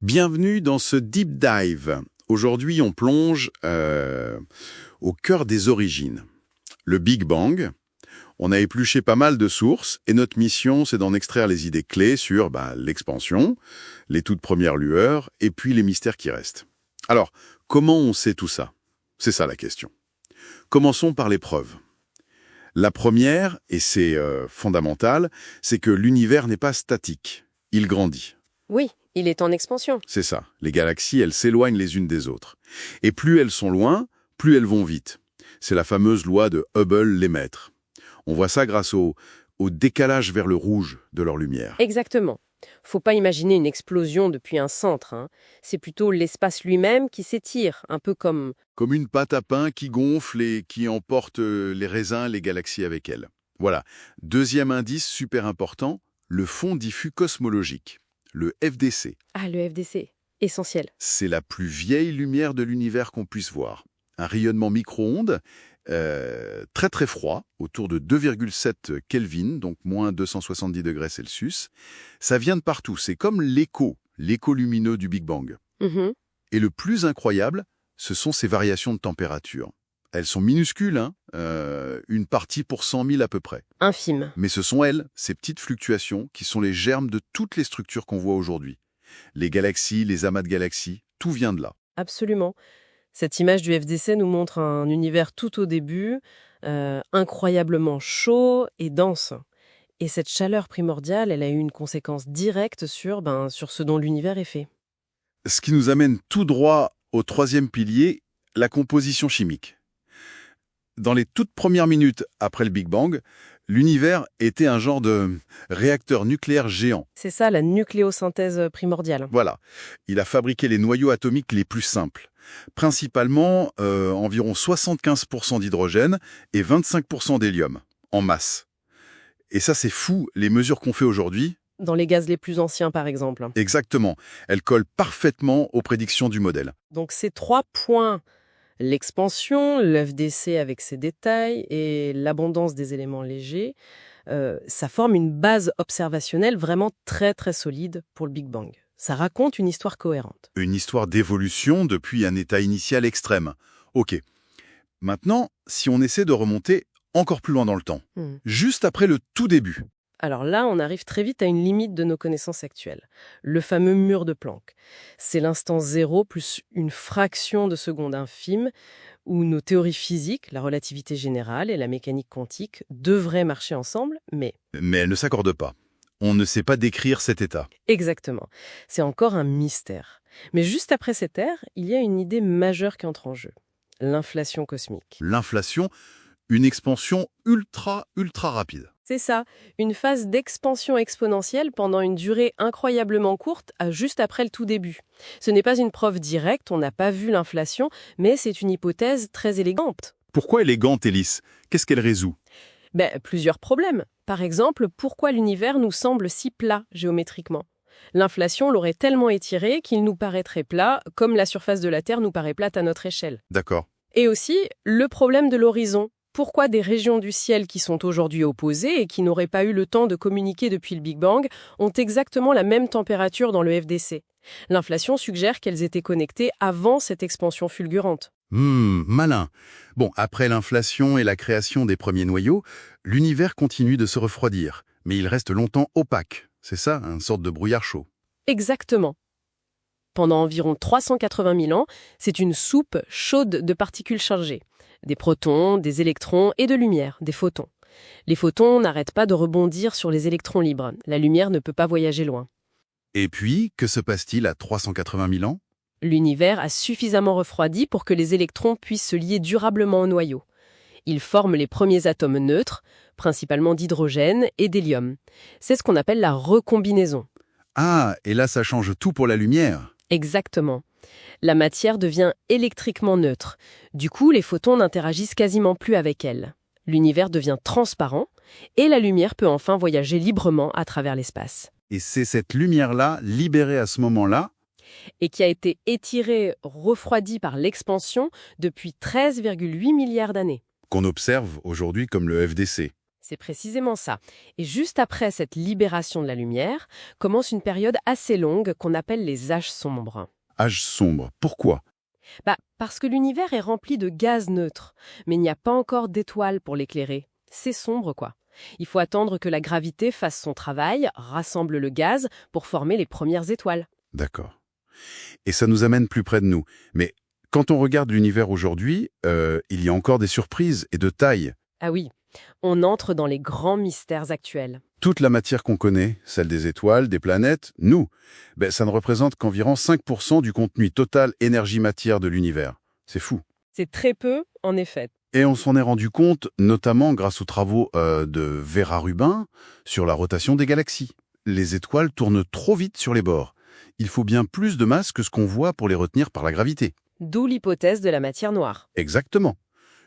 Bienvenue dans ce Deep Dive. Aujourd'hui, on plonge au cœur des origines. Le Big Bang. On a épluché pas mal de sources et notre mission, c'est d'en extraire les idées clés sur l'expansion, les toutes premières lueurs et puis les mystères qui restent. Alors, comment on sait tout ça? C'est ça la question. Commençons par les preuves. La première, et c'est fondamental, c'est que l'univers n'est pas statique. Il grandit. Oui, il est en expansion. C'est ça. Les galaxies, elles s'éloignent les unes des autres. Et plus elles sont loin, plus elles vont vite. C'est la fameuse loi de Hubble-Lemaître. On voit ça grâce au décalage vers le rouge de leur lumière. Exactement. Faut pas imaginer une explosion depuis un centre, hein. C'est plutôt l'espace lui-même qui s'étire, un peu comme... Comme une pâte à pain qui gonfle et qui emporte les raisins, les galaxies avec elle. Voilà. Deuxième indice super important, le fond diffus cosmologique, le FDC. Ah, le FDC. Essentiel. C'est la plus vieille lumière de l'univers qu'on puisse voir. Un rayonnement micro-ondes très très froid, autour de 2,7 Kelvin, donc moins 270 degrés Celsius. Ça vient de partout, c'est comme l'écho lumineux du Big Bang. Mhm. Et le plus incroyable, ce sont ces variations de température. Elles sont minuscules, hein, une partie pour 100 000 à peu près. Infime. Mais ce sont elles, ces petites fluctuations, qui sont les germes de toutes les structures qu'on voit aujourd'hui. Les galaxies, les amas de galaxies, tout vient de là. Absolument. Cette image du FDC nous montre un univers tout au début, incroyablement chaud et dense. Et cette chaleur primordiale, elle a eu une conséquence directe sur ce dont l'univers est fait. Ce qui nous amène tout droit au troisième pilier, la composition chimique. Dans les toutes premières minutes après le Big Bang, l'univers était un genre de réacteur nucléaire géant. C'est ça, la nucléosynthèse primordiale. Voilà. Il a fabriqué les noyaux atomiques les plus simples. Principalement environ 75% d'hydrogène et 25% d'hélium, en masse. Et ça, c'est fou, les mesures qu'on fait aujourd'hui. Dans les gaz les plus anciens, par exemple. Exactement. Elles collent parfaitement aux prédictions du modèle. Donc ces trois points, l'expansion, l'FDC avec ses détails et l'abondance des éléments légers, ça forme une base observationnelle vraiment très très solide pour le Big Bang. Ça raconte une histoire cohérente. Une histoire d'évolution depuis un état initial extrême. Ok. Maintenant, si on essaie de remonter encore plus loin dans le temps, juste après le tout début. Alors là, on arrive très vite à une limite de nos connaissances actuelles, le fameux mur de Planck. C'est l'instant zéro plus une fraction de seconde infime où nos théories physiques, la relativité générale et la mécanique quantique, devraient marcher ensemble, mais... Mais elles ne s'accordent pas. On ne sait pas décrire cet état. Exactement. C'est encore un mystère. Mais juste après cette ère, il y a une idée majeure qui entre en jeu. L'inflation cosmique. L'inflation, une expansion ultra rapide. C'est ça, une phase d'expansion exponentielle pendant une durée incroyablement courte, juste après le tout début. Ce n'est pas une preuve directe, on n'a pas vu l'inflation, mais c'est une hypothèse très élégante. Pourquoi élégante, Hélice? Qu'est-ce qu'elle résout? Plusieurs problèmes. Par exemple, pourquoi l'univers nous semble si plat géométriquement? L'inflation l'aurait tellement étiré qu'il nous paraîtrait plat, comme la surface de la Terre nous paraît plate à notre échelle. D'accord. Et aussi, le problème de l'horizon. Pourquoi des régions du ciel qui sont aujourd'hui opposées et qui n'auraient pas eu le temps de communiquer depuis le Big Bang ont exactement la même température dans le FDC? L'inflation suggère qu'elles étaient connectées avant cette expansion fulgurante. Malin. Bon, après l'inflation et la création des premiers noyaux, l'univers continue de se refroidir, mais il reste longtemps opaque. C'est ça, une sorte de brouillard chaud. Exactement. Pendant environ 380 000 ans, c'est une soupe chaude de particules chargées. Des protons, des électrons et de lumière, des photons. Les photons n'arrêtent pas de rebondir sur les électrons libres. La lumière ne peut pas voyager loin. Et puis, que se passe-t-il à 380 000 ans? L'univers a suffisamment refroidi pour que les électrons puissent se lier durablement au noyau. Ils forment les premiers atomes neutres, principalement d'hydrogène et d'hélium. C'est ce qu'on appelle la recombinaison. Ah, et là ça change tout pour la lumière. Exactement. La matière devient électriquement neutre. Du coup, les photons n'interagissent quasiment plus avec elle. L'univers devient transparent et la lumière peut enfin voyager librement à travers l'espace. Et c'est cette lumière-là, libérée à ce moment-là, Et qui a été étirée, refroidie par l'expansion depuis 13,8 milliards d'années. qu'on observe aujourd'hui comme le FDC. C'est précisément ça. Et juste après cette libération de la lumière, commence une période assez longue qu'on appelle les âges sombres. Âge sombre. Pourquoi? Parce que l'univers est rempli de gaz neutres, mais il n'y a pas encore d'étoiles pour l'éclairer. C'est sombre, quoi. Il faut attendre que la gravité fasse son travail, rassemble le gaz pour former les premières étoiles. D'accord. Et ça nous amène plus près de nous. Mais quand on regarde l'univers aujourd'hui, il y a encore des surprises et de taille. Ah oui, on entre dans les grands mystères actuels. Toute la matière qu'on connaît, celle des étoiles, des planètes, nous, ça ne représente qu'environ 5% du contenu total énergie-matière de l'univers. C'est fou. C'est très peu, en effet. Et on s'en est rendu compte, notamment grâce aux travaux de Vera Rubin sur la rotation des galaxies. Les étoiles tournent trop vite sur les bords. Il faut bien plus de masse que ce qu'on voit pour les retenir par la gravité. D'où l'hypothèse de la matière noire. Exactement.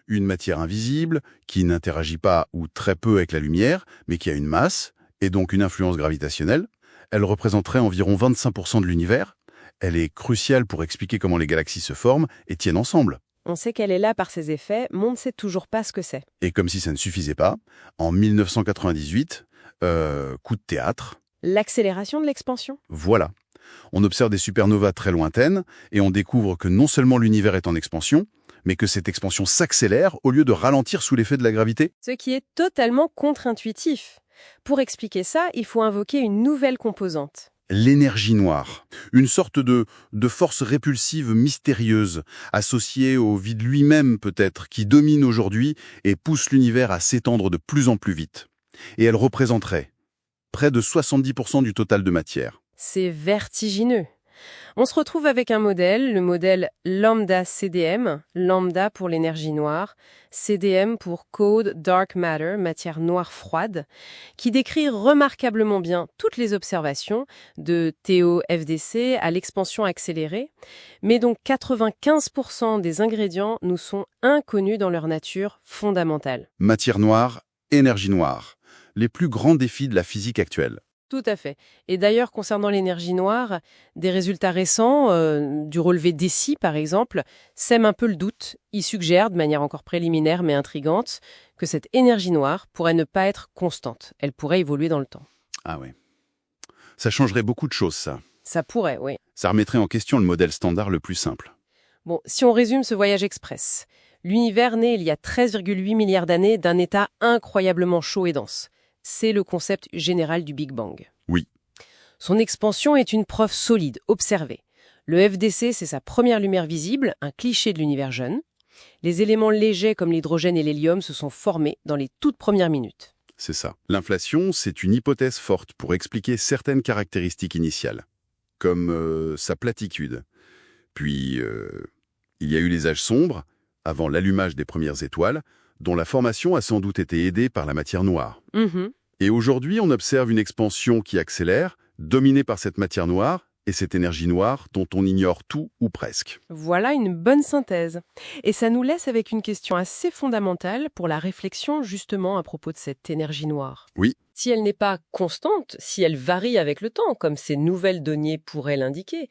Une matière invisible, qui n'interagit pas ou très peu avec la lumière, mais qui a une masse, et donc une influence gravitationnelle. Elle représenterait environ 25% de l'univers. Elle est cruciale pour expliquer comment les galaxies se forment et tiennent ensemble. On sait qu'elle est là par ses effets, mais on ne sait toujours pas ce que c'est. Et comme si ça ne suffisait pas, en 1998, coup de théâtre. L'accélération de l'expansion. Voilà. On observe des supernovas très lointaines et on découvre que non seulement l'univers est en expansion, mais que cette expansion s'accélère au lieu de ralentir sous l'effet de la gravité. Ce qui est totalement contre-intuitif. Pour expliquer ça, il faut invoquer une nouvelle composante. L'énergie noire, une sorte de force répulsive mystérieuse, associée au vide lui-même peut-être, qui domine aujourd'hui et pousse l'univers à s'étendre de plus en plus vite. Et elle représenterait près de 70% du total de matière. C'est vertigineux. On se retrouve avec un modèle, le modèle lambda-CDM, lambda pour l'énergie noire, CDM pour Cold Dark Matter, matière noire froide, qui décrit remarquablement bien toutes les observations de TO-FDC à l'expansion accélérée, mais dont 95% des ingrédients nous sont inconnus dans leur nature fondamentale. Matière noire, énergie noire, les plus grands défis de la physique actuelle. Tout à fait. Et d'ailleurs, concernant l'énergie noire, des résultats récents, du relevé DESI par exemple, sèment un peu le doute. Ils suggèrent, de manière encore préliminaire mais intrigante, que cette énergie noire pourrait ne pas être constante. Elle pourrait évoluer dans le temps. Ah ouais. Ça changerait beaucoup de choses, ça. Ça pourrait, oui. Ça remettrait en question le modèle standard le plus simple. Bon, si on résume ce voyage express, l'univers naît il y a 13,8 milliards d'années d'un état incroyablement chaud et dense. C'est le concept général du Big Bang. Oui. Son expansion est une preuve solide, observée. Le FDC, c'est sa première lumière visible, un cliché de l'univers jeune. Les éléments légers comme l'hydrogène et l'hélium se sont formés dans les toutes premières minutes. C'est ça. L'inflation, c'est une hypothèse forte pour expliquer certaines caractéristiques initiales, comme sa platitude. Puis, il y a eu les âges sombres, avant l'allumage des premières étoiles, dont la formation a sans doute été aidée par la matière noire. Et aujourd'hui, on observe une expansion qui accélère, dominée par cette matière noire et cette énergie noire dont on ignore tout ou presque. Voilà une bonne synthèse. Et ça nous laisse avec une question assez fondamentale pour la réflexion justement à propos de cette énergie noire. Oui. Si elle n'est pas constante, si elle varie avec le temps, comme ces nouvelles données pourraient l'indiquer,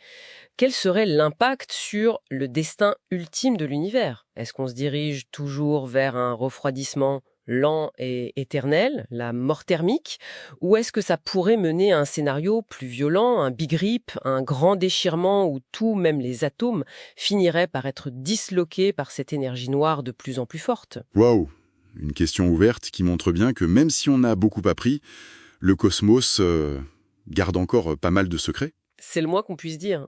quel serait l'impact sur le destin ultime de l'univers? Est-ce qu'on se dirige toujours vers un refroidissement lent et éternel, la mort thermique, ou est-ce que ça pourrait mener à un scénario plus violent, un big rip, un grand déchirement où tout, même les atomes, finiraient par être disloqués par cette énergie noire de plus en plus forte? Waouh! Une question ouverte qui montre bien que même si on a beaucoup appris, le cosmos garde encore pas mal de secrets. C'est le moins qu'on puisse dire.